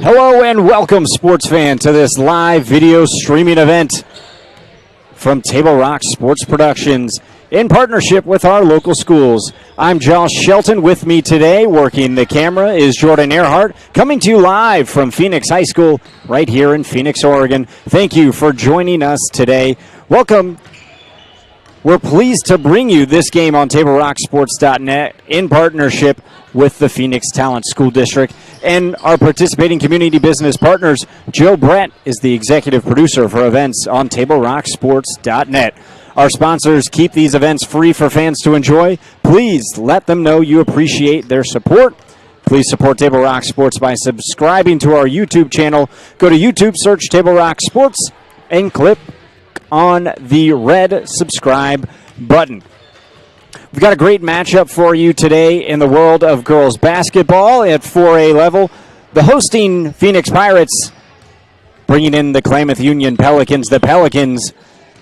Hello and welcome, sports fan, to this live video streaming event from Table Rock Sports Productions in partnership with our local schools. I'm Josh Shelton. With me today, working the camera, is Jordan Earhart, coming to you live from Phoenix High School right here in Phoenix, Oregon. Thank you for joining us today. Welcome. We're pleased to bring you this game on TableRockSports.net in partnership with the Phoenix Talent School District and our participating community business partners. Joe Brett is the executive producer for events on TableRockSports.net. Our sponsors keep these events free for fans to enjoy. Please let them know you appreciate their support. Please support Table Rock Sports by subscribing to our YouTube channel. Go to YouTube, search Table Rock Sports, and click on the red subscribe button. We've got a great matchup for you today in the world of girls basketball at 4A level. The hosting Phoenix Pirates bringing in the Klamath Union Pelicans. The Pelicans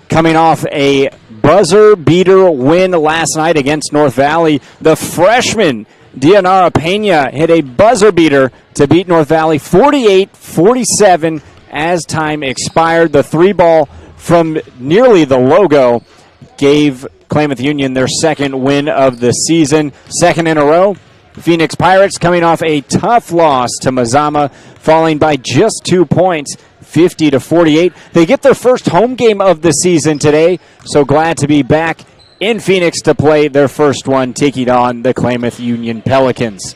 coming off a buzzer beater win last night against North Valley. The freshman Dianara Pena hit a buzzer beater to beat North Valley 48-47 as time expired. The three ball from nearly the logo gave Klamath Union their second win of the season, second in a row. Phoenix Pirates coming off a tough loss to Mazama, falling by just 2 points, 50-48. They get their first home game of the season today, so glad to be back in Phoenix to play their first one, taking on the Klamath Union Pelicans.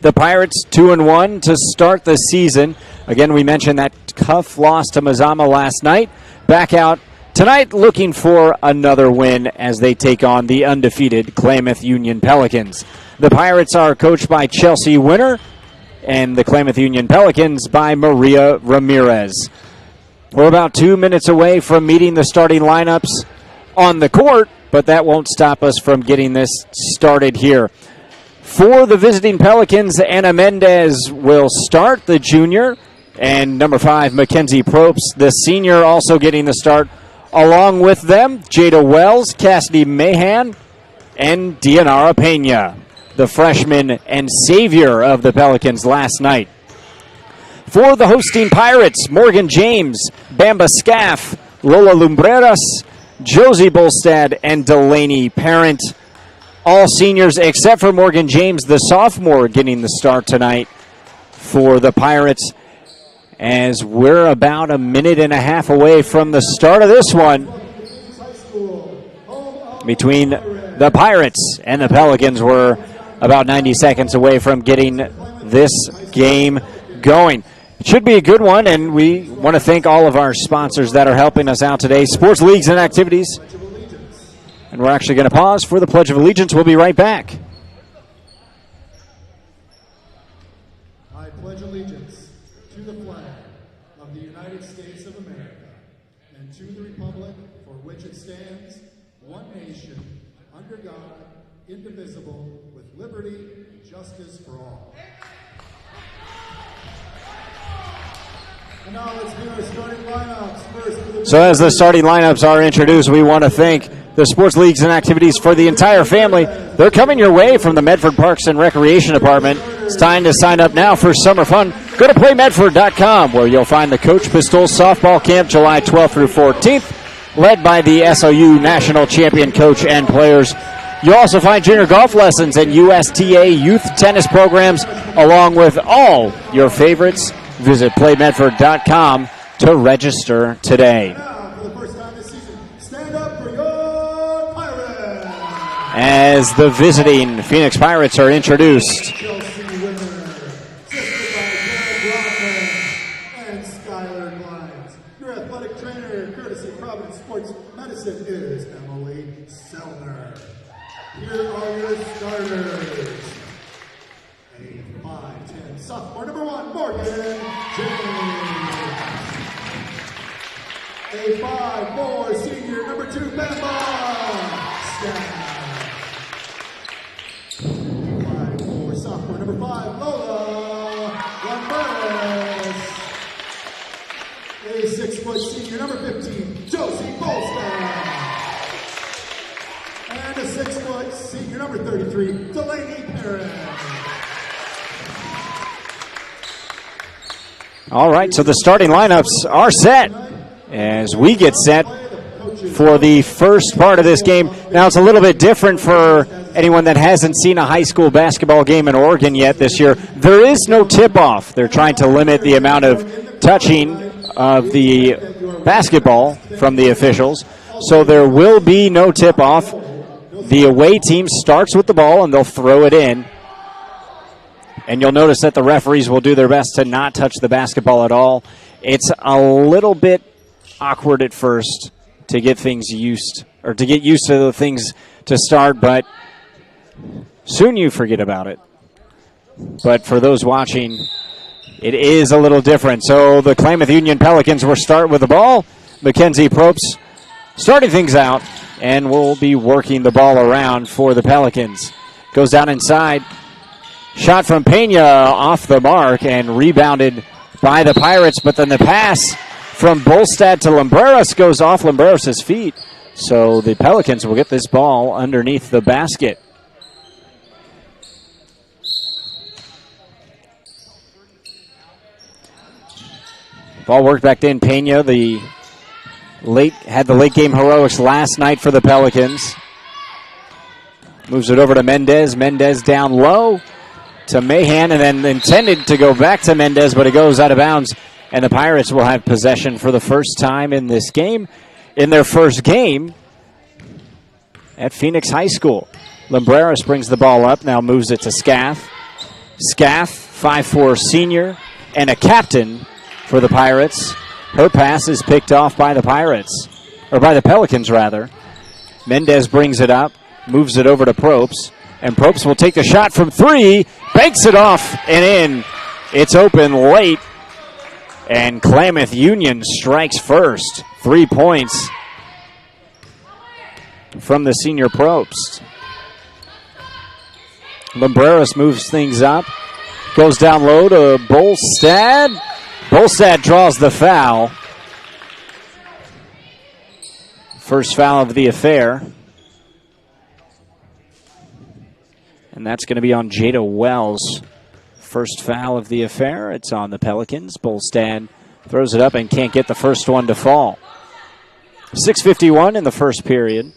The Pirates 2-1 to start the season. Again, we mentioned that tough loss to Mazama last night. Back out tonight looking for another win as they take on the undefeated Klamath Union Pelicans. The Pirates are coached by Chelsea Winter and the Klamath Union Pelicans by Maria Ramirez. We're about 2 minutes away from meeting the starting lineups on the court, but that won't stop us from getting this started here. For the visiting Pelicans, Anna Mendez will start, the junior, and number 5, Mackenzie Probst, the senior, also getting the start. Along with them, Jada Wells, Cassidy Mahan, and Dianara Pena, the freshman and savior of the Pelicans last night. For the hosting Pirates, Morgan James, Bamba Scaff, Lola Lumbreras, Josie Bolstad, and Delaney Parent. All seniors except for Morgan James, the sophomore, getting the start tonight for the Pirates, as we're about a minute and a half away from the start of this one between the Pirates and the Pelicans. We're about 90 seconds away from getting this game going. It should be a good one, and we want to thank all of our sponsors that are helping us out today. Sports Leagues and Activities. And we're actually going to pause for the Pledge of Allegiance. We'll be right back. I pledge allegiance to the flag of the United States of America and to the republic for which it stands, one nation, under God, indivisible, with liberty and justice for all. And now let's do our starting lineups. So as the starting lineups are introduced, we want to thank the Sports Leagues and Activities for the entire family. They're coming your way from the Medford Parks and Recreation Department. It's time to sign up now for summer fun. Go to playmedford.com, where you'll find the Coach Pistols softball camp July 12th through 14th, led by the SOU national champion coach and players. You'll also find junior golf lessons and USTA youth tennis programs, along with all your favorites. Visit playmedford.com to register today. As the visiting Phoenix Pirates are introduced. Your athletic trainer, courtesy of Providence Sports Medicine, is Emily Sellner. Here are your starters. A 5'10" sophomore, number 1, Morgan James. A 5'4" senior, number 2, Bamba Scaff. 5'4" sophomore, number 5, Lola Lamberis. A 6-foot senior, number 15, Josie Bolstad. And a 6-foot senior, number 33, Delaney Parent. All right, so the starting lineups are set as we get set for the first part of this game. Now, it's a little bit different for anyone that hasn't seen a high school basketball game in Oregon yet this year. There is no tip-off. They're trying to limit the amount of touching of the basketball from the officials, so there will be no tip-off. The away team starts with the ball, and they'll throw it in. And you'll notice that the referees will do their best to not touch the basketball at all. It's a little bit awkward at first to get things used, or to get used to the things to start, but soon you forget about it. But for those watching, it is a little different. So the Klamath Union Pelicans will start with the ball. Mackenzie Probst starting things out, and will be working the ball around for the Pelicans. Goes down inside. Shot from Pena off the mark and rebounded by the Pirates, but then the pass from Bolstad to Lumbreras goes off Lumbreras' feet. So the Pelicans will get this ball underneath the basket. Ball worked back in. Pena had the late game heroics last night for the Pelicans. Moves it over to Mendez. Mendez down low to Mahan, and then intended to go back to Mendez, but it goes out of bounds. And the Pirates will have possession for the first time in this game, in their first game at Phoenix High School. Lumbreras brings the ball up, now moves it to Scaff. Scaff, 5'4" senior, and a captain for the Pirates. Her pass is picked off by the Pirates, or by the Pelicans, rather. Mendez brings it up, moves it over to Probst, and Probst will take the shot from three, banks it off and in. It's open late, and Klamath Union strikes first. 3 points from the senior Probst. Lumbreras moves things up, goes down low to Bolstad. Bolstad draws the foul. First foul of the affair. And that's going to be on Jada Wells. First foul of the affair. It's on the Pelicans. Bolstad throws it up and can't get the first one to fall. 6:51 in the first period.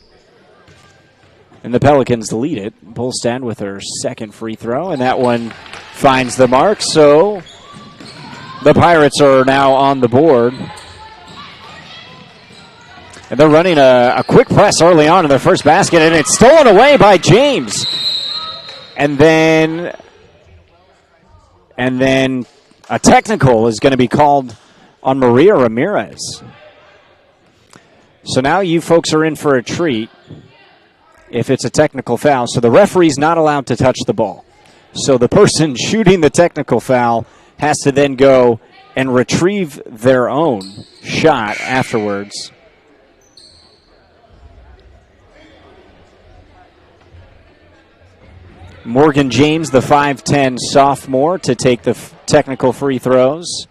And the Pelicans lead it. Bolstad with her second free throw, and that one finds the mark. So the Pirates are now on the board. And they're running a quick press early on in their first basket, and it's stolen away by James. And then a technical is going to be called on Maria Ramirez. So now you folks are in for a treat if it's a technical foul. So the referee's not allowed to touch the ball. So the person shooting the technical foul has to then go and retrieve their own shot afterwards. Morgan James, the 5'10" sophomore, to take the technical free throws.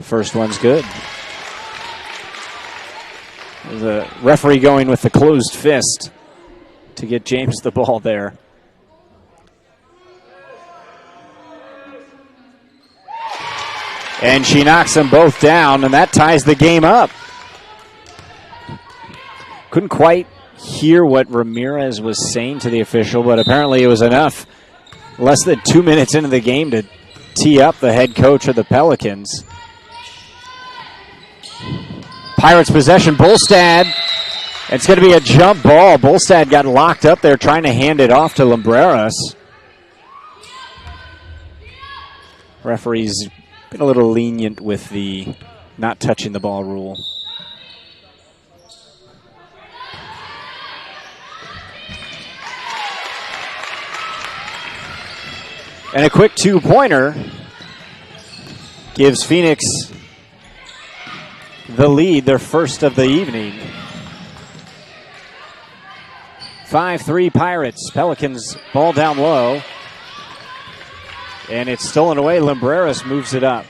First one's good. The referee going with the closed fist to get James the ball there. And she knocks them both down, and that ties the game up. Couldn't quite hear what Ramirez was saying to the official, but apparently it was enough less than 2 minutes into the game to tee up the head coach of the Pelicans. Pirates possession, Bolstad. It's going to be a jump ball. Bolstad got locked up there trying to hand it off to Lumbreras. Referee's been a little lenient with the not touching the ball rule. And a quick two-pointer gives Phoenix the lead, their first of the evening. 5-3 Pirates. Pelicans ball down low. And it's stolen away. Lumbreras moves it up.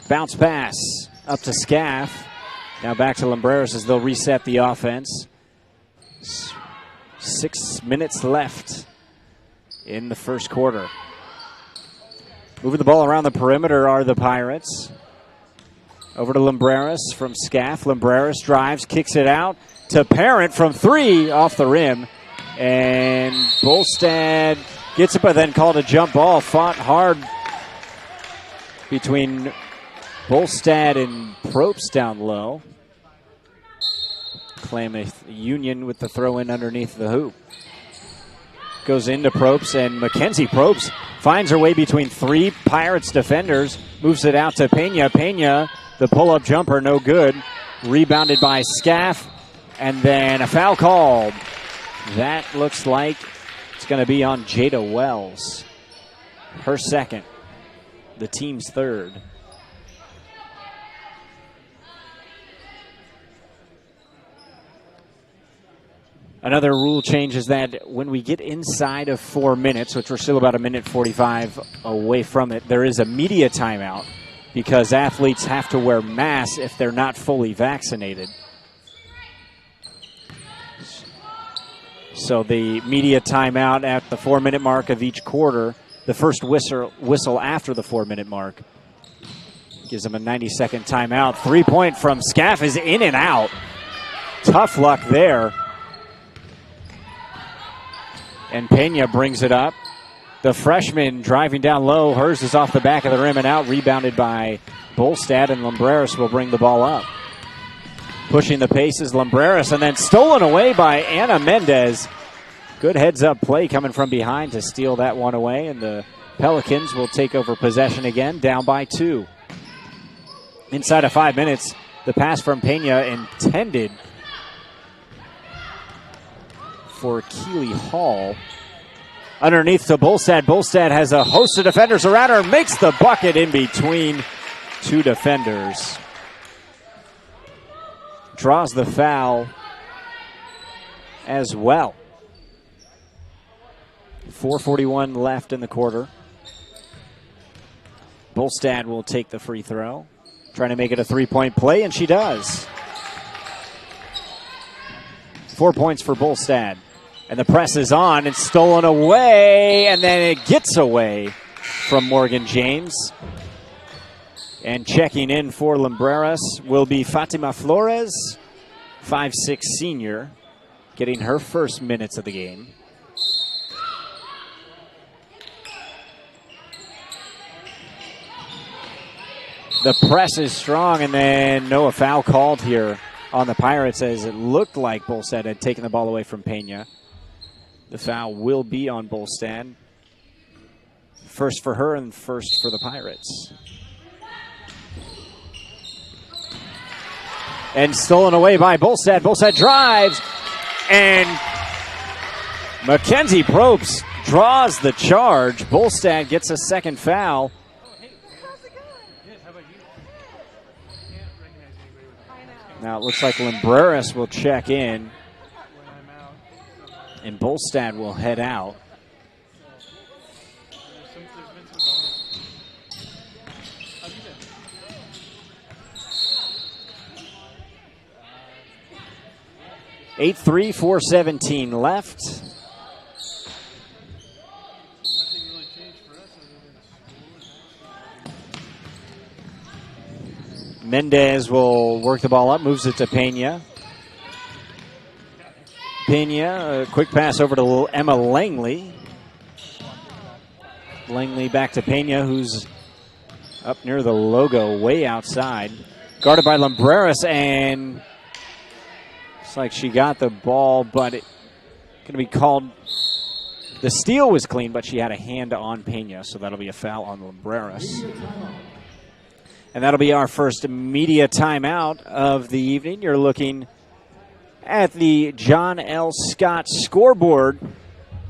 Bounce pass up to Scaff. Now back to Lumbreras as they'll reset the offense. 6 minutes left in the first quarter. Moving the ball around the perimeter are the Pirates. Over to Lumbreras from Scaff. Lumbreras drives, kicks it out to Parent from 3 off the rim. And Bolstad gets it, but then called a jump ball. Fought hard between Bolstad and Probst down low. Klamath Union with the throw in underneath the hoop. Goes into Probst, and Mackenzie Probst finds her way between 3 Pirates defenders. Moves it out to Pena. Pena, the pull-up jumper, no good. Rebounded by Scaff, and then a foul called. That looks like it's going to be on Jada Wells. Her second, the team's third. Another rule change is that when we get inside of 4 minutes, which we're still about 1:45 away from it, there is a media timeout because athletes have to wear masks if they're not fully vaccinated. So the media timeout at the 4-minute mark of each quarter, the first whistle after the 4-minute mark, gives them a 90-second timeout. 3-point from Scaff is in and out. Tough luck there. And Pena brings it up. The freshman driving down low. Hers is off the back of the rim and out. Rebounded by Bolstad, and Lumbreras will bring the ball up. Pushing the pace is Lumbreras, and then stolen away by Anna Mendez. Good heads-up play coming from behind to steal that one away, and the Pelicans will take over possession again, down by 2. Inside of 5 minutes, the pass from Pena intended for Keeley Hall. Underneath to Bolstad. Bolstad has a host of defenders around her, makes the bucket in between 2 defenders. Draws the foul as well. 4:41 left in the quarter. Bolstad will take the free throw. Trying to make it a 3-point play, and she does. 4 points for Bolstad. And the press is on. It's stolen away, and then it gets away from Morgan James. And checking in for Lumbreras will be Fatima Flores, 5'6" senior, getting her first minutes of the game. The press is strong, and then no foul called here on the Pirates, as it looked like Bolstad had taken the ball away from Pena. The foul will be on Bolstad. First for her and first for the Pirates. And stolen away by Bolstad. Bolstad drives, and Mackenzie Probst draws the charge. Bolstad gets a second foul. Now it looks like Lumbreras will check in, and Bolstad will head out. .83, 4:17 left. Mendez will work the ball up, moves it to Pena. Pena, a quick pass over to Emma Langley. Langley back to Pena, who's up near the logo, way outside. Guarded by Lumbreras, and it's like she got the ball, but it's going to be called. The steal was clean, but she had a hand on Pena, so that'll be a foul on Lumbreras. And that'll be our first media timeout of the evening. You're looking at the John L. Scott scoreboard.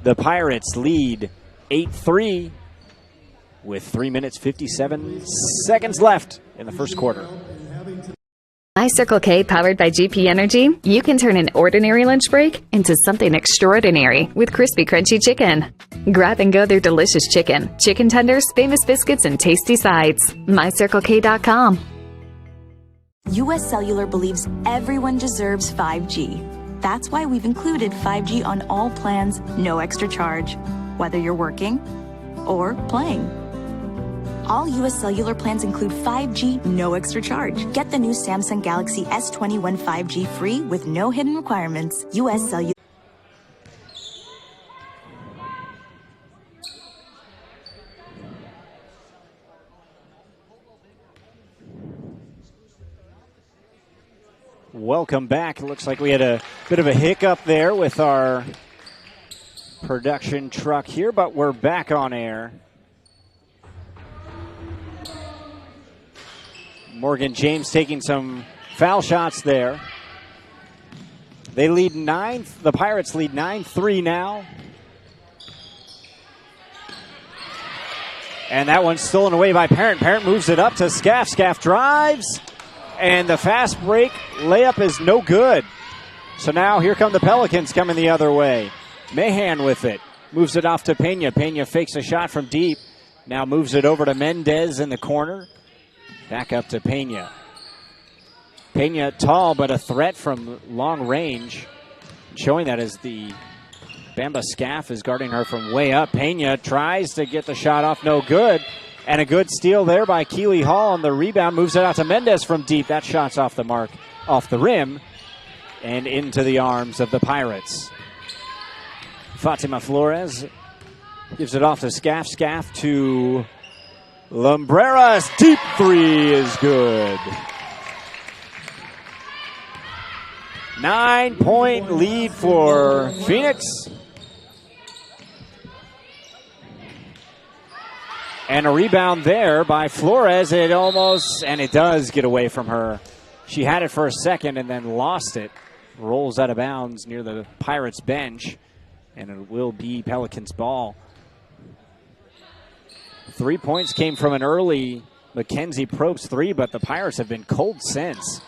The Pirates lead 8-3 with 3 minutes, 57 seconds left in the first quarter. My Circle K, powered by GP Energy, you can turn an ordinary lunch break into something extraordinary with crispy, crunchy chicken. Grab and go their delicious chicken, chicken tenders, famous biscuits, and tasty sides. MyCircleK.com. US Cellular believes everyone deserves 5G. That's why we've included 5G on all plans, no extra charge, whether you're working or playing. All U.S. Cellular plans include 5G, no extra charge. Get the new Samsung Galaxy S21 5G free with no hidden requirements. U.S. Cellular. Welcome back. It looks like we had a bit of a hiccup there with our production truck here, but we're back on air. Morgan James taking some foul shots there. They lead the Pirates lead 9-3 now. And that one's stolen away by Parent. Parent moves it up to Scaff. Scaff drives. And the fast break layup is no good. So now here come the Pelicans coming the other way. Mahan with it. Moves it off to Pena. Pena fakes a shot from deep. Now moves it over to Mendez in the corner. Back up to Pena. Pena tall, but a threat from long range. Showing that as the Bamba Scaff is guarding her from way up. Pena tries to get the shot off. No good. And a good steal there by Keeley Hall on the rebound. Moves it out to Mendez from deep. That shot's off the mark, off the rim, and into the arms of the Pirates. Fatima Flores gives it off to Scaff. Scaff to Lumbreras. Deep three is good. 9-point lead for Phoenix. And a rebound there by Flores. It does get away from her. She had it for a second and then lost it. Rolls out of bounds near the Pirates bench. And it will be Pelicans ball. 3 points came from an early Mackenzie Probst three, but the Pirates have been cold since.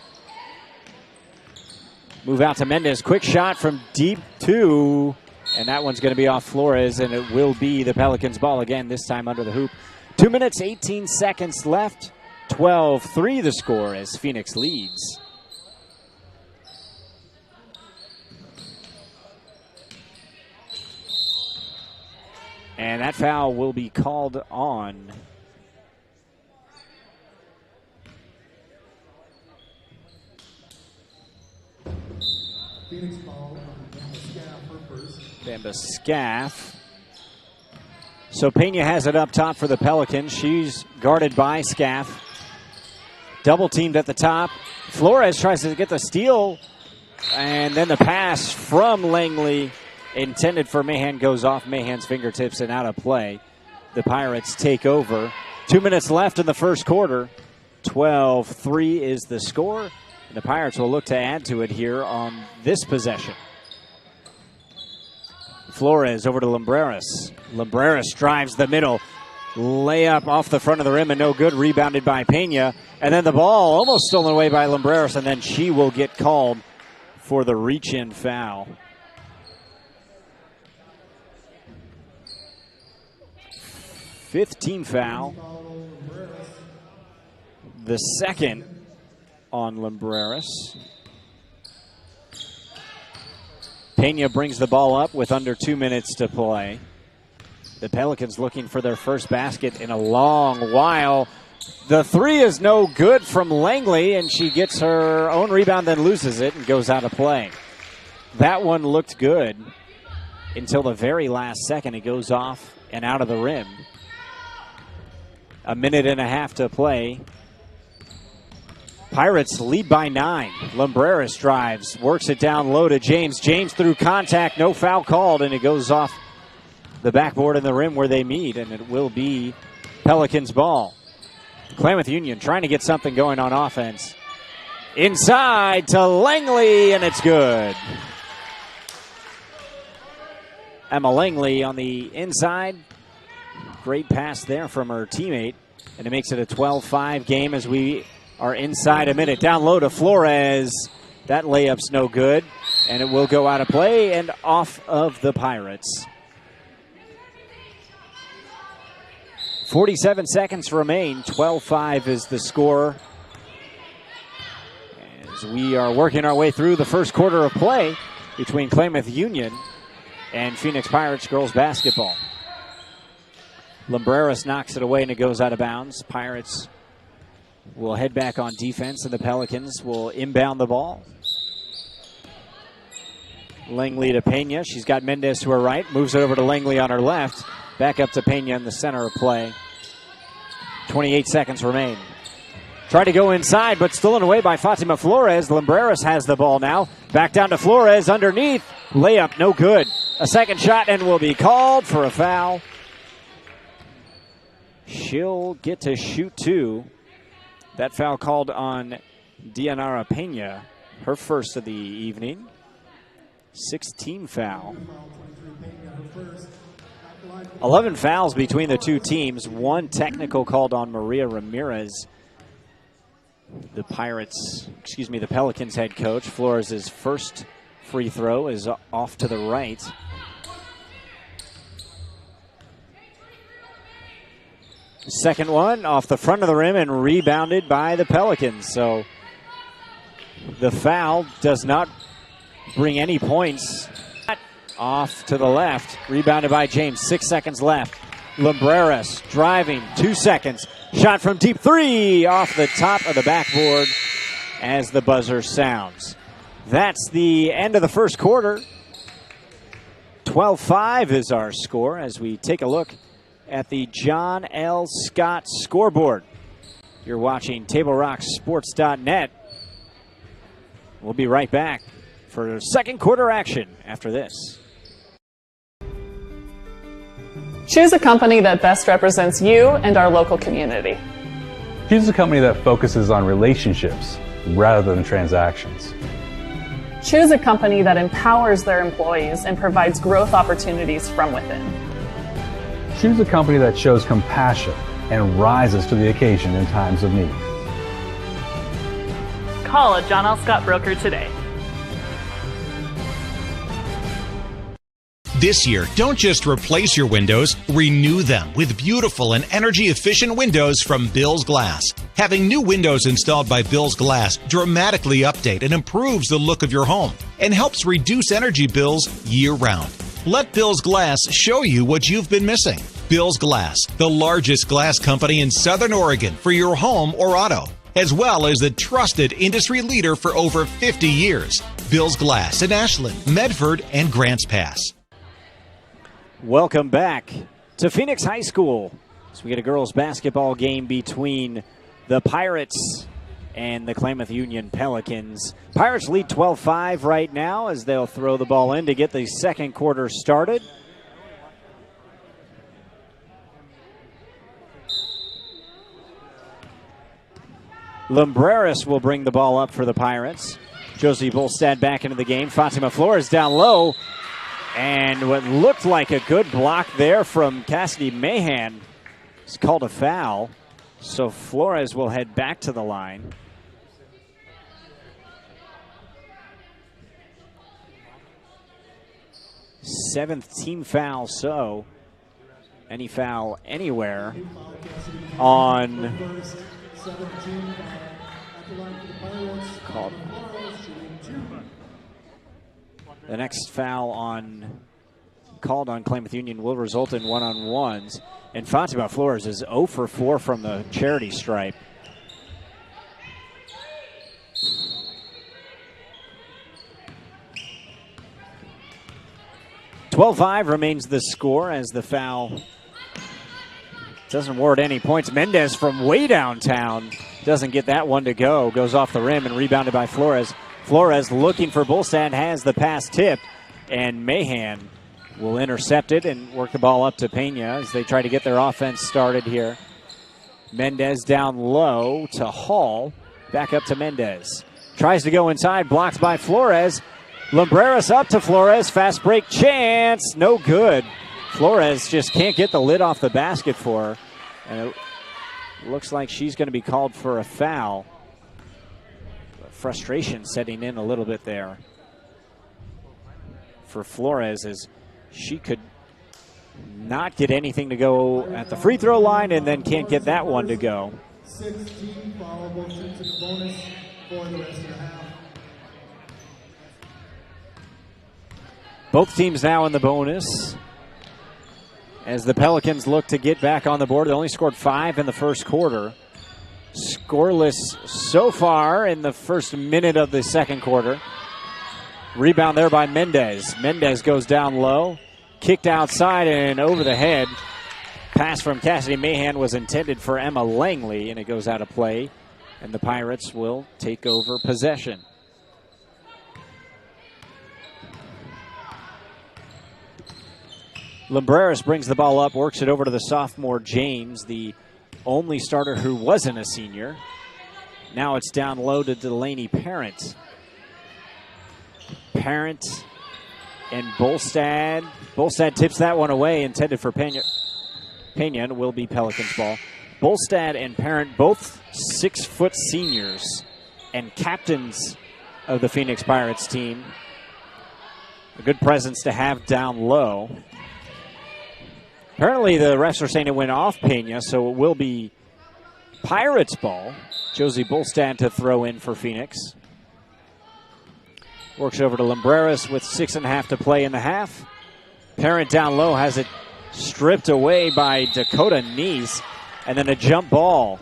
Move out to Mendez. Quick shot from deep two. And that one's going to be off Flores, and it will be the Pelicans ball again, this time under the hoop. 2 minutes, 18 seconds left. 12-3 the score as Phoenix leads. And that foul will be called on Phoenix ball on Bamba Scaff, her first. Bamba Scaff. So Pena has it up top for the Pelicans. She's guarded by Scaff. Double teamed at the top. Flores tries to get the steal. And then the pass from Langley intended for Mahan goes off Mahan's fingertips and out of play. The Pirates take over. 2 minutes left in the first quarter. 12-3 is the score. And the Pirates will look to add to it here on this possession. Flores over to Lumbreras. Lumbreras drives the middle. Layup off the front of the rim and no good. Rebounded by Pena. And then the ball almost stolen away by Lumbreras, and then she will get called for the reach-in foul. Fifth team foul. The second on Lumbreras. Pena brings the ball up with under 2 minutes to play. The Pelicans looking for their first basket in a long while. The three is no good from Langley, and she gets her own rebound, then loses it and goes out of play. That one looked good until the very last second. It goes off and out of the rim. A minute and a half to play. Pirates lead by 9. Lumbreras drives, works it down low to James. James through contact, no foul called, and it goes off the backboard and the rim where they meet, and it will be Pelicans ball. Klamath Union trying to get something going on offense. Inside to Langley, and it's good. Emma Langley on the inside. Great pass there from her teammate, and it makes it a 12-5 game as we are inside a minute. Down low to Flores. That layup's no good, and it will go out of play and off of the Pirates. 47 seconds remain. 12-5 is the score. As we are working our way through the first quarter of play between Klamath Union and Phoenix Pirates girls basketball. Lumbreras knocks it away and it goes out of bounds. Pirates will head back on defense and the Pelicans will inbound the ball. Langley to Pena. She's got Mendez to her right. Moves it over to Langley on her left. Back up to Pena in the center of play. 28 seconds remain. Tried to go inside, but stolen away by Fatima Flores. Lumbreras has the ball now. Back down to Flores underneath. Layup, no good. A second shot and will be called for a foul. She'll get to shoot two. That foul called on Dianara Pena, her first of the evening. 16 foul. 11 fouls between the two teams. One technical called on Maria Ramirez. The Pelicans head coach. Flores' first free throw is off to the right. Second one off the front of the rim and rebounded by the Pelicans. So the foul does not bring any points. Off to the left, rebounded by James. 6 seconds left. Lumbreras driving, 2 seconds. Shot from deep, three off the top of the backboard as the buzzer sounds. That's the end of the first quarter. 12-5 is our score as we take a look at the John L. Scott scoreboard. You're watching TableRockSports.net. We'll be right back for second quarter action after this. Choose a company that best represents you and our local community. Choose a company that focuses on relationships rather than transactions. Choose a company that empowers their employees and provides growth opportunities from within. Choose a company that shows compassion and rises to the occasion in times of need. Call a John L. Scott broker today. This year, don't just replace your windows, renew them with beautiful and energy-efficient windows from Bill's Glass. Having new windows installed by Bill's Glass dramatically update and improves the look of your home and helps reduce energy bills year-round. Let Bill's Glass show you what you've been missing. Bill's Glass, the largest glass company in Southern Oregon for your home or auto, as well as the trusted industry leader for over 50 years. Bill's Glass in Ashland, Medford, and Grants Pass. Welcome back to Phoenix High School. So we get a girls basketball game between the Pirates and the Klamath Union Pelicans. Pirates lead 12-5 right now as they'll throw the ball in to get the second quarter started. Lumbreras will bring the ball up for the Pirates. Josie Bolstad back into the game. Fatima Flores down low. And what looked like a good block there from Cassidy Mahan is called a foul. So Flores will head back to the line. Seventh team foul, so any foul anywhere on called. The next foul called on Klamath Union will result in one-on-ones. And Fatima Flores is 0 for 4 from the charity stripe. (12-5) remains the score as the foul doesn't award any points. Mendez from way downtown doesn't get that one to go. Goes off the rim and rebounded by Flores. Flores looking for Bolstad, has the pass tipped, and Mahan will intercept it and work the ball up to Pena as they try to get their offense started here. Mendez down low to Hall, back up to Mendez. Tries to go inside, blocked by Flores. Lumbreras up to Flores, fast break chance, no good. Flores just can't get the lid off the basket for her, and it looks like she's going to be called for a foul. Frustration setting in a little bit there for Flores as she could not get anything to go at the free throw line and then can't get that one to go. 16 foulable shoots in the bonus for the rest of the half. Both teams now in the bonus. as the Pelicans look to get back on the board. They only scored 5 in the first quarter. Scoreless so far in the first minute of the second quarter. Rebound there by Mendez. Mendez goes down low, kicked outside and over the head. Pass from Cassidy Mahan was intended for Emma Langley, and it goes out of play, and the Pirates will take over possession. Lumbreras brings the ball up, works it over to the sophomore James, the only starter who wasn't a senior. Now it's down low to Delaney Parent. Parent and Bolstad. Bolstad tips that one away, intended for Pena, and will be Pelicans ball. Bolstad and Parent, both 6-foot seniors and captains of the Phoenix Pirates team. A good presence to have down low. Apparently the refs are saying it went off Pena, so it will be Pirates ball. Josie Bolstad to throw in for Phoenix. Works over to Lumbreras with 6.5 to play in the half. Parent down low has it stripped away by Dakota Neese, and then a jump ball.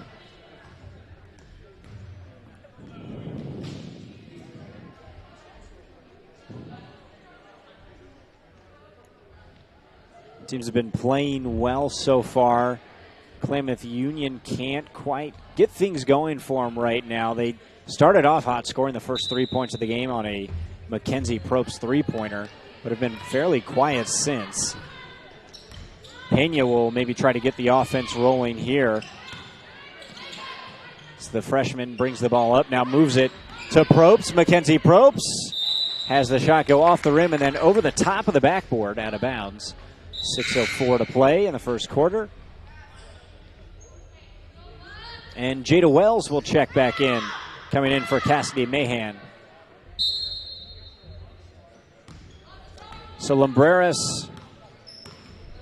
Teams have been playing well so far. Klamath Union can't quite get things going for them right now. They started off hot, scoring the first 3 points of the game on a Mackenzie Probst three-pointer, but have been fairly quiet since. Pena will maybe try to get the offense rolling here. So the freshman brings the ball up, now moves it to Probst. Mackenzie Probst has the shot go off the rim and then over the top of the backboard, out of bounds. 6:04 to play in the first quarter. And Jada Wells will check back in, coming in for Cassidy Mahan. So Lumbreras,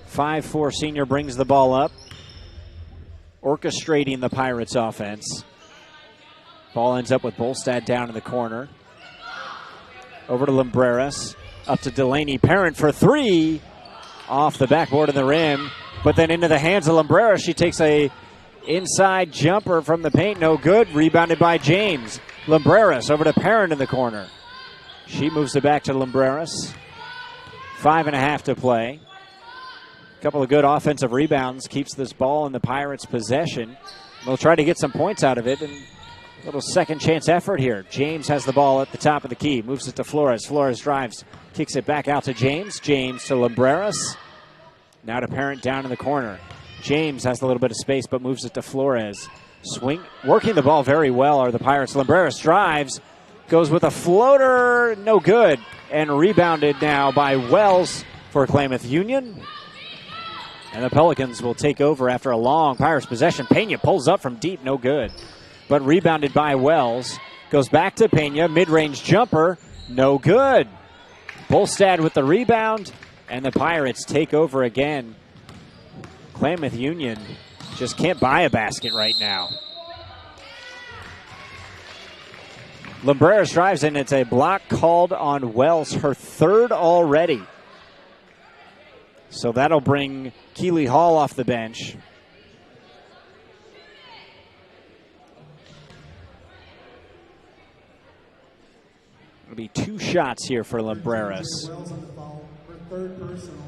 5'4" senior, brings the ball up, orchestrating the Pirates offense. Ball ends up with Bolstad down in the corner. Over to Lumbreras, up to Delaney Parent for three. Off the backboard of the rim, but then into the hands of Lumbreras. She takes a inside jumper from the paint, no good. Rebounded by James. Lumbreras over to Parent in the corner. She moves it back to Lumbreras. 5.5 to play. A couple of good offensive rebounds keeps this ball in the Pirates' possession. They'll try to get some points out of it, and a little second chance effort here. James has the ball at the top of the key, moves it to Flores. Flores drives, kicks it back out to James. James to Lumbreras. Now to Parent down in the corner. James has a little bit of space but moves it to Flores. Working the ball very well are the Pirates. Lumbreras drives, goes with a floater, no good. And rebounded now by Wells for Klamath Union. And the Pelicans will take over after a long Pirates possession. Pena pulls up from deep, no good. But rebounded by Wells. Goes back to Pena, mid-range jumper, no good. Bolstad with the rebound, and the Pirates take over again. Klamath Union just can't buy a basket right now. Lumbreras drives in. It's a block called on Wells, her third already. So that'll bring Keely Hall off the bench. It'll be 2 shots here for Lumbreras. Wells on the foul, her third personal.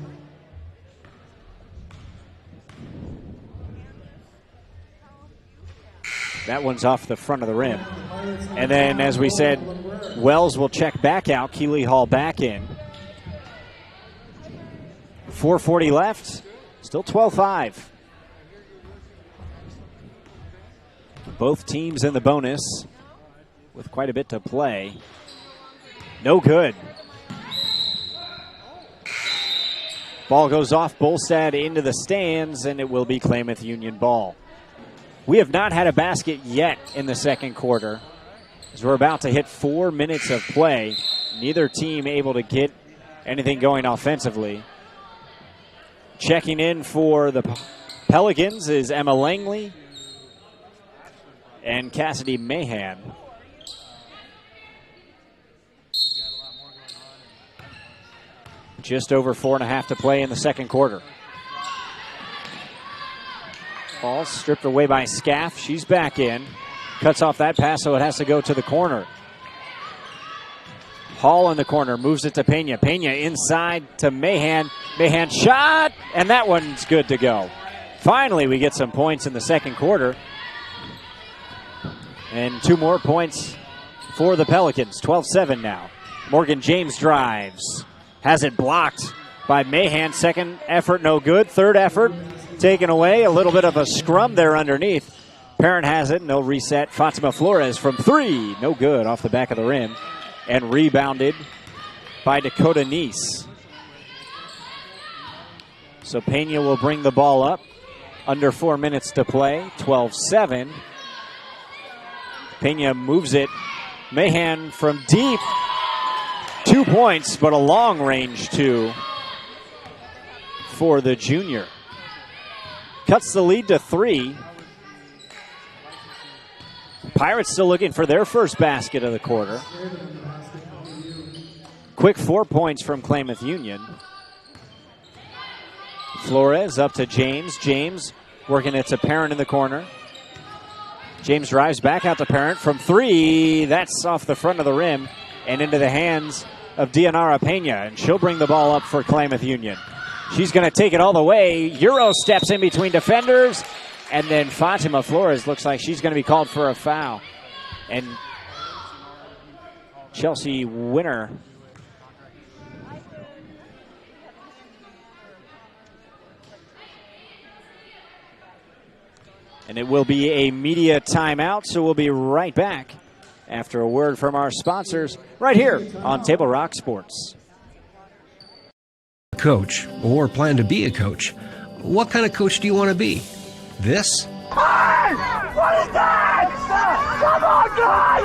That one's off the front of the rim. And then, as we said, Wells will check back out. Keely Hall back in. 4:40 left. Still 12-5. Both teams in the bonus with quite a bit to play. No good. Ball goes off Bolstad into the stands, and it will be Klamath Union ball. We have not had a basket yet in the second quarter, as we're about to hit 4 minutes of play. Neither team able to get anything going offensively. Checking in for the Pelicans is Emma Langley and Cassidy Mahan. Just over 4.5 to play in the second quarter. Ball stripped away by Scaff. She's back in. Cuts off that pass, so it has to go to the corner. Hall in the corner, moves it to Pena. Pena inside to Mahan. Mahan shot, and that one's good to go. Finally, we get some points in the second quarter. And 2 more points for the Pelicans. 12-7 now. Morgan James drives. Has it blocked by Mahan. Second effort, no good. Third effort, taken away. A little bit of a scrum there underneath. Parent has it, no reset. Fatima Flores from 3, no good, off the back of the rim. And rebounded by Dakota Neese. So Pena will bring the ball up. Under 4 minutes to play, 12-7. Pena moves it. Mahan from deep. 2 points, but a long range 2 for the junior. Cuts the lead to 3. Pirates still looking for their first basket of the quarter. Quick 4 points from Klamath Union. Flores up to James. James working it to Parent in the corner. James drives back out to Parent from 3. That's off the front of the rim and into the hands of Dianara Pena. And she'll bring the ball up for Klamath Union. She's going to take it all the way. Euro steps in between defenders. And then Fatima Flores looks like she's going to be called for a foul. And Chelsea Winner and it will be a media timeout, so we'll be right back after a word from our sponsors right here on Table Rock Sports. Coach, or plan to be a coach. What kind of coach do you want to be? This? Hey! What is that? Come on, guy!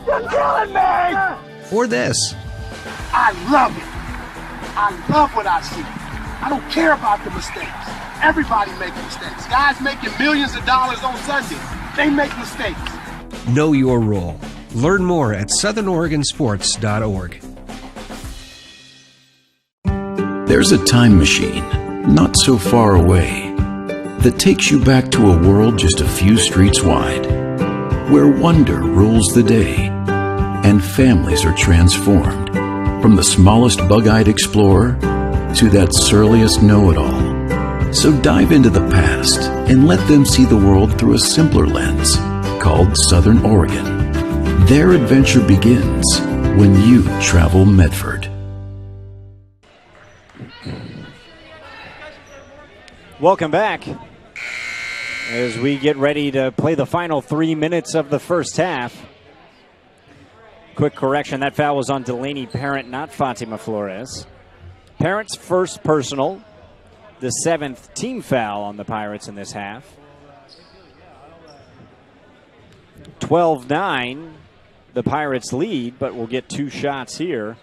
You're killing me! Or this? I love it. I love what I see. I don't care about the mistakes. Everybody makes mistakes. Guys making millions of dollars on Sunday, they make mistakes. Know your role. Learn more at southernoregonsports.org. There's a time machine, not so far away, that takes you back to a world just a few streets wide, where wonder rules the day, and families are transformed, from the smallest bug-eyed explorer to that surliest know-it-all. So dive into the past and let them see the world through a simpler lens called Southern Oregon. Their adventure begins when you travel Medford. Welcome back as we get ready to play the final 3 minutes of the first half. Quick correction, that foul was on Delaney Parent, not Fatima Flores. Parent's first personal, the 7th team foul on the Pirates in this half. 12-9, the Pirates lead, but we'll get 2 shots here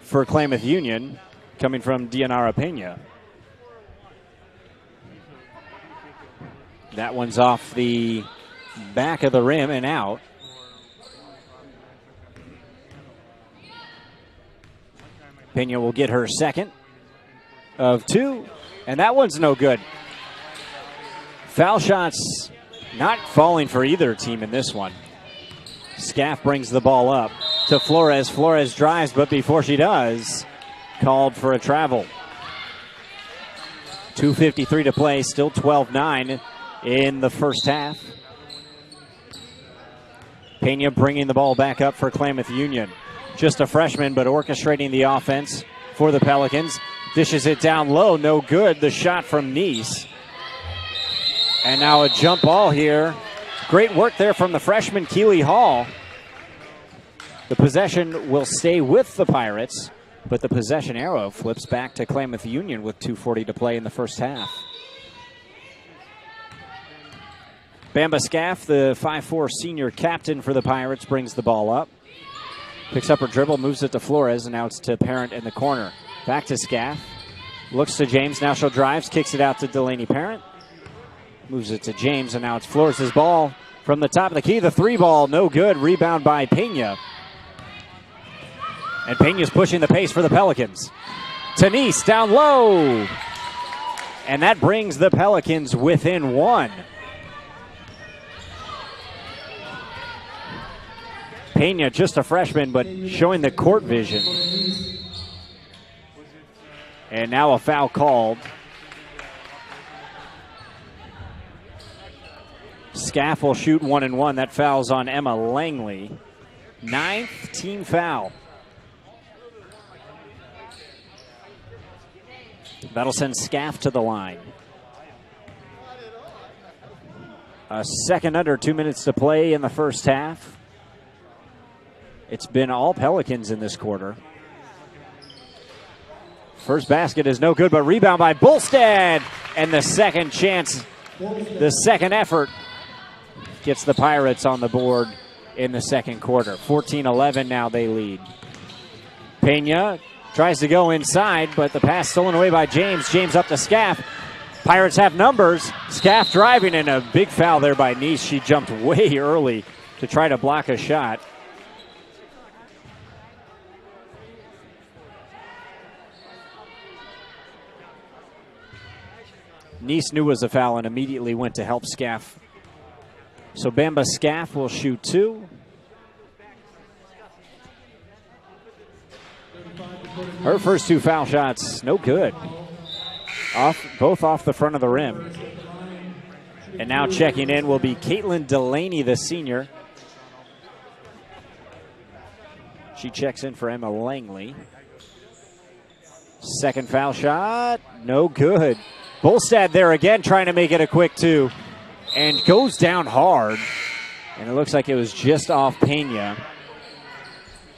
for Klamath Union coming from Dianara Pena. That one's off the back of the rim and out. Pena will get her second of 2, and that one's no good. Foul shots not falling for either team in this one. Scaff brings the ball up to Flores. Flores drives, but before she does, called for a travel. 2:53 to play, still 12-9 in the first half. Pena bringing the ball back up for Klamath Union. Just a freshman, but orchestrating the offense for the Pelicans. Dishes it down low, no good. The shot from Neese. And now a jump ball here. Great work there from the freshman, Keely Hall. The possession will stay with the Pirates, but the possession arrow flips back to Klamath Union with 2:40 to play in the first half. Bamba Scaff, the 5'4 senior captain for the Pirates, brings the ball up. Picks up her dribble, moves it to Flores, and now it's to Parent in the corner. Back to Scaff. Looks to James, now she'll drives, kicks it out to Delaney Parent. Moves it to James, and now it's Flores' ball from the top of the key. The 3 ball, no good. Rebound by Pena. And Pena's pushing the pace for the Pelicans. Tanise down low. And that brings the Pelicans within one. Pena, just a freshman, but showing the court vision. And now a foul called. Scaff will shoot 1-1. That foul's on Emma Langley. 9th team foul. That'll send Scaff to the line. A second under, 2 minutes to play in the first half. It's been all Pelicans in this quarter. First basket is no good, but rebound by Bolstad. And the second chance, the second effort, gets the Pirates on the board in the second quarter. 14-11 now they lead. Pena tries to go inside, but the pass stolen away by James. James up to Scaff. Pirates have numbers. Scaff driving, and a big foul there by Nice. She jumped way early to try to block a shot. Nice knew it was a foul and immediately went to help Scaff. So Bamba Scaff will shoot 2. Her first 2 foul shots, no good. Both off the front of the rim. And now checking in will be Caitlin Delaney, the senior. She checks in for Emma Langley. Second foul shot, no good. Bolstad there again, trying to make it a quick 2. And goes down hard. And it looks like it was just off Pena.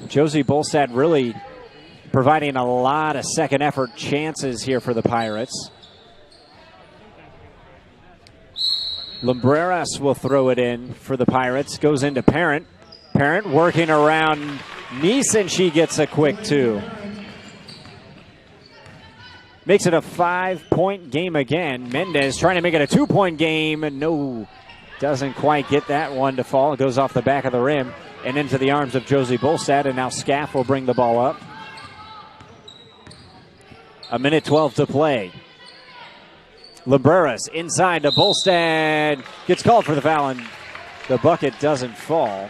Josie Bolstad really providing a lot of second effort chances here for the Pirates. Lumbreras will throw it in for the Pirates. Goes into Parent. Parent working around Nice, and she gets a quick 2. Makes it a 5-point game again. Mendez trying to make it a 2-point game. No, doesn't quite get that one to fall. It goes off the back of the rim and into the arms of Josie Bolstad, and now Scaff will bring the ball up. 1:12 to play. Libreras inside to Bolstad. Gets called for the foul, and the bucket doesn't fall.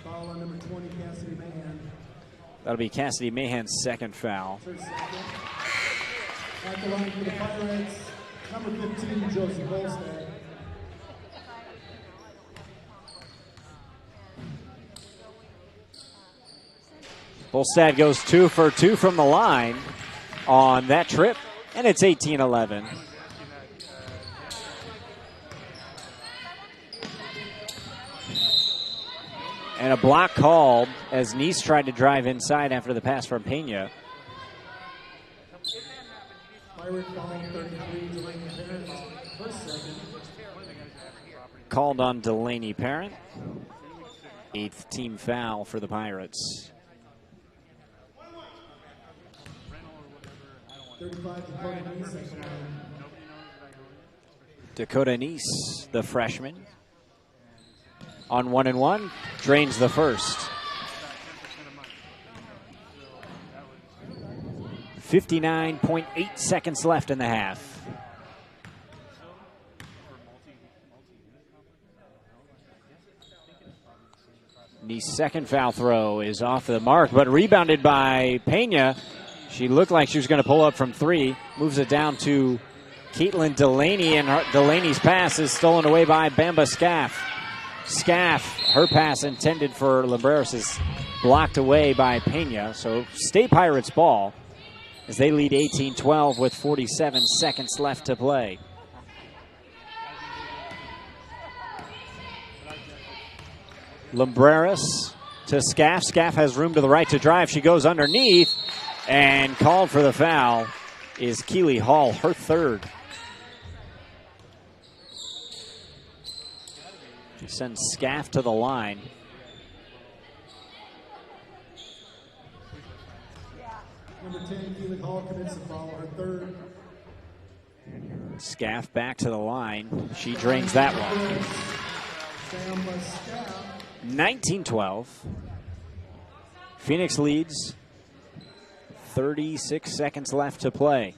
Foul on number 20, Cassidy Mahan. That'll be Cassidy Mahan's second foul. At the line for the Pirates, number 15, Josie Bolstad. Bolstad goes 2 for 2 from the line on that trip, and it's 18-11. And a block called as Nice tried to drive inside after the pass from Pena. Pirate foul 33, Delaney Parent, first second. Called on Delaney Parent. 8th team foul for the Pirates. 35, Dakota Nice at the line. Dakota Nice, the freshman. On 1-1, drains the first. 59.8 seconds left in the half. Nice's second foul throw is off the mark, but rebounded by Pena. She looked like she was going to pull up from 3. Moves it down to Caitlin Delaney, and Delaney's pass is stolen away by Bamba Scaff. Scaff, her pass intended for Libreras, is blocked away by Pena. So State Pirates ball as they lead 18-12 with 47 seconds left to play. Libreras to Scaff. Scaff has room to the right to drive. She goes underneath, and called for the foul is Keely Hall, her third. She sends Scaff to the line. Number 10, Keely Hall commits a foul, her third. Scaff back to the line. She drains that one. Bamba Scaff. 19-12. Phoenix leads. 36 seconds left to play.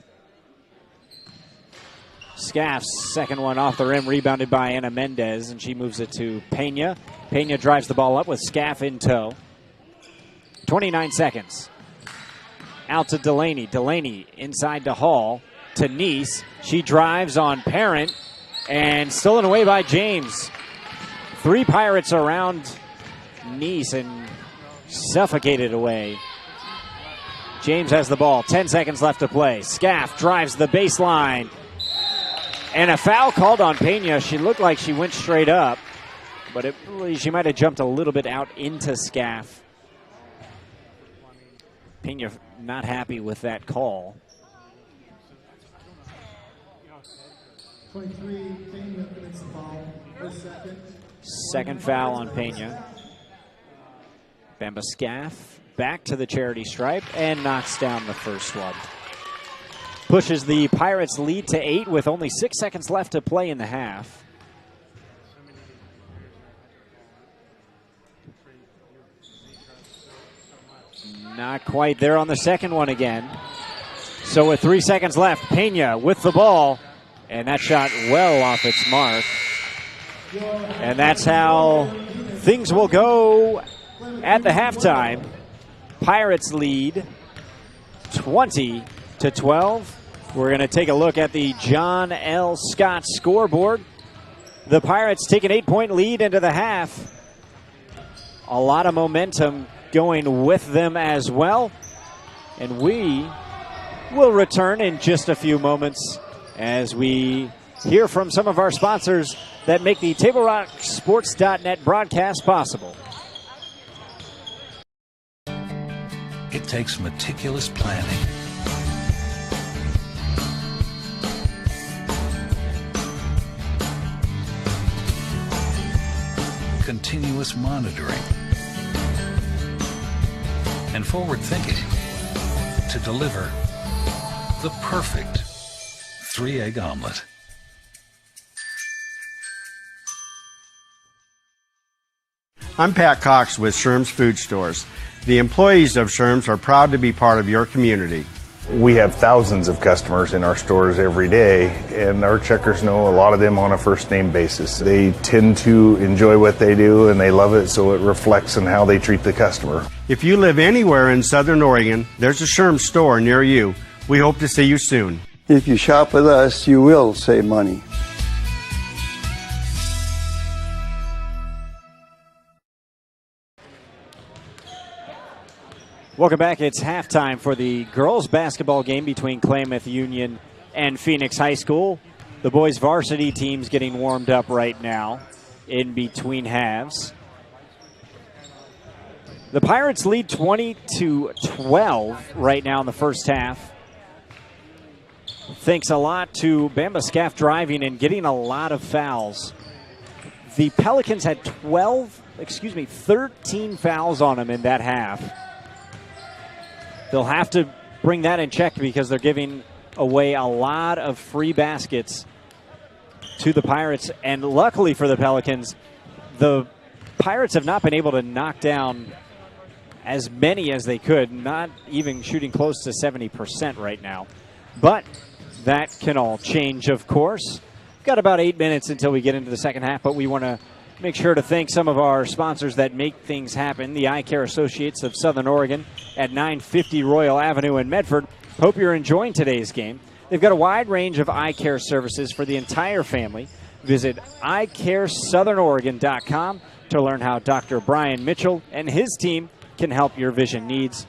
Scaff's second one off the rim, rebounded by Anna Mendez, and she moves it to Pena. Pena drives the ball up with Scaff in tow. 29 seconds. Out to Delaney. Delaney inside to Hall. To Nice. She drives on Parent and stolen away by James. 3 Pirates around Nice and suffocated away. James has the ball. 10 seconds left to play. Scaff drives the baseline. And a foul called on Pena. She looked like she went straight up, but she might have jumped a little bit out into Scaff. Pena not happy with that call. 23, Pena commits the foul. Her second. Second foul on Pena. Bamba Scaff back to the charity stripe and knocks down the first one. Pushes the Pirates' lead to 8 with only 6 seconds left to play in the half. Not quite there on the second one again. So with 3 seconds left, Pena with the ball, and that shot well off its mark. And that's how things will go at the halftime. Pirates lead 20-12. We're going to take a look at the John L. Scott scoreboard. The Pirates take an 8-point lead into the half. A lot of momentum going with them as well. And we will return in just a few moments as we hear from some of our sponsors that make the TableRockSports.net broadcast possible. It takes meticulous planning, continuous monitoring, and forward thinking to deliver the perfect 3-egg omelet. I'm Pat Cox with Sherm's Food Stores. The employees of Sherm's are proud to be part of your community. We have thousands of customers in our stores every day, and our checkers know a lot of them on a first name basis. They tend to enjoy what they do and they love it, so it reflects in how they treat the customer. If you live anywhere in Southern Oregon, there's a Sherm's store near you. We hope to see you soon. If you shop with us, you will save money. Welcome back. It's halftime for the girls basketball game between Klamath Union and Phoenix High School. The boys varsity team's getting warmed up right now in between halves. The Pirates lead 20-12 right now in the first half. Thanks a lot to Bamba Scaff driving and getting a lot of fouls. The Pelicans had 13 fouls on them in that half. They'll have to bring that in check because they're giving away a lot of free baskets to the Pirates. And luckily for the Pelicans, the Pirates have not been able to knock down as many as they could, not even shooting close to 70% right now. But that can all change, of course. We've got about 8 minutes until we get into the second half, but we want to make sure to thank some of our sponsors that make things happen. The Eye Care Associates of Southern Oregon at 950 Royal Avenue in Medford. Hope you're enjoying today's game. They've got a wide range of eye care services for the entire family. Visit eyecaresouthernoregon.com to learn how Dr. Brian Mitchell and his team can help your vision needs.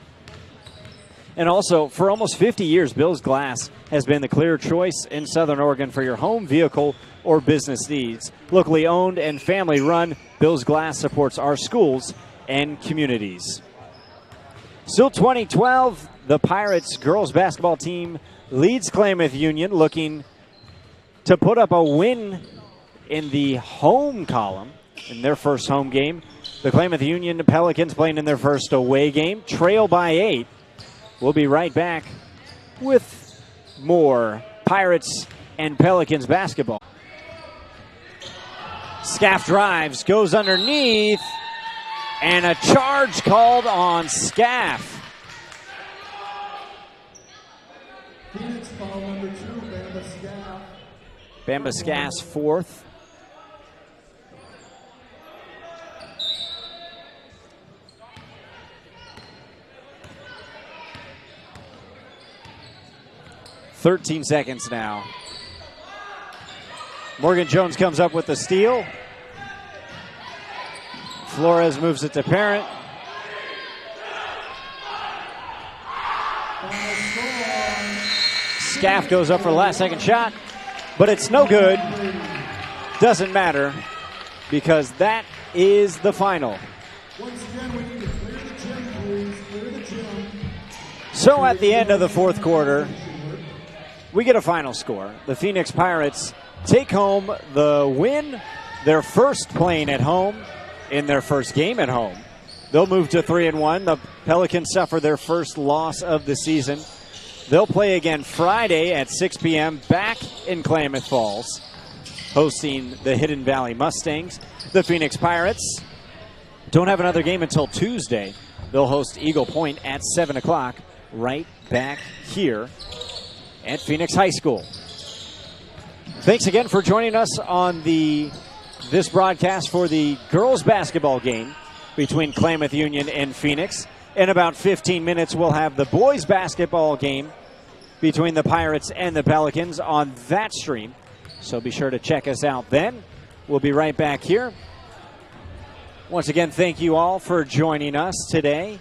And also, for almost 50 years, Bill's Glass has been the clear choice in Southern Oregon for your home, vehicle, or business needs. Locally owned and family run, Bill's Glass supports our schools and communities. Still 2012, the Pirates girls basketball team leads Klamath Union, looking to put up a win in the home column in their first home game. The Klamath Union Pelicans playing in their first away game, trail by 8. We'll be right back with more Pirates and Pelicans basketball. Scaff drives, goes underneath, and a charge called on Scaff. Phoenix foul number 2, Bamba Scaff. Bamba Scaff's fourth. "13 seconds now. Morgan Jones comes up with the steal. Flores moves it to Parent. Scaff goes up for the last second shot, but it's no good. Doesn't matter because that is the final. Once again, we need to clear the gym, please. Clear the gym. So at the end of the fourth quarter, we get a final score. The Phoenix Pirates take home the win, their first playing at home in their first game at home. They'll move to 3-1. The Pelicans suffer their first loss of the season. They'll play again Friday at 6 p.m. back in Klamath Falls, hosting the Hidden Valley Mustangs. The Phoenix Pirates don't have another game until Tuesday. They'll host Eagle Point at 7 o'clock right back here at Phoenix High School. Thanks again for joining us on this broadcast for the girls basketball game between Klamath Union and Phoenix. In about 15 minutes, we'll have the boys basketball game between the Pirates and the Pelicans on that stream. So be sure to check us out then. We'll be right back here. Once again, thank you all for joining us today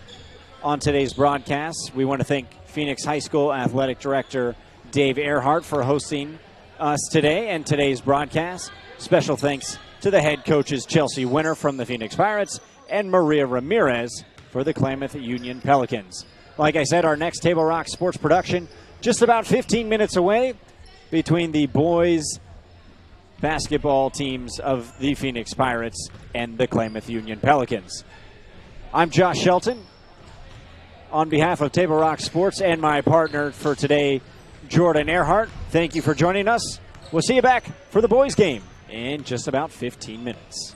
on today's broadcast. We want to thank Phoenix High School Athletic Director Dave Earhart for hosting us today and today's broadcast. Special thanks to the head coaches Chelsea Winter from the Phoenix Pirates and Maria Ramirez for the Klamath Union Pelicans. Like I said, our next Table Rock Sports production just about 15 minutes away between the boys basketball teams of the Phoenix Pirates and the Klamath Union Pelicans. I'm Josh Shelton. On behalf of Table Rock Sports and my partner for today, Jordan Earhart, thank you for joining us. We'll see you back for the boys game in just about 15 minutes.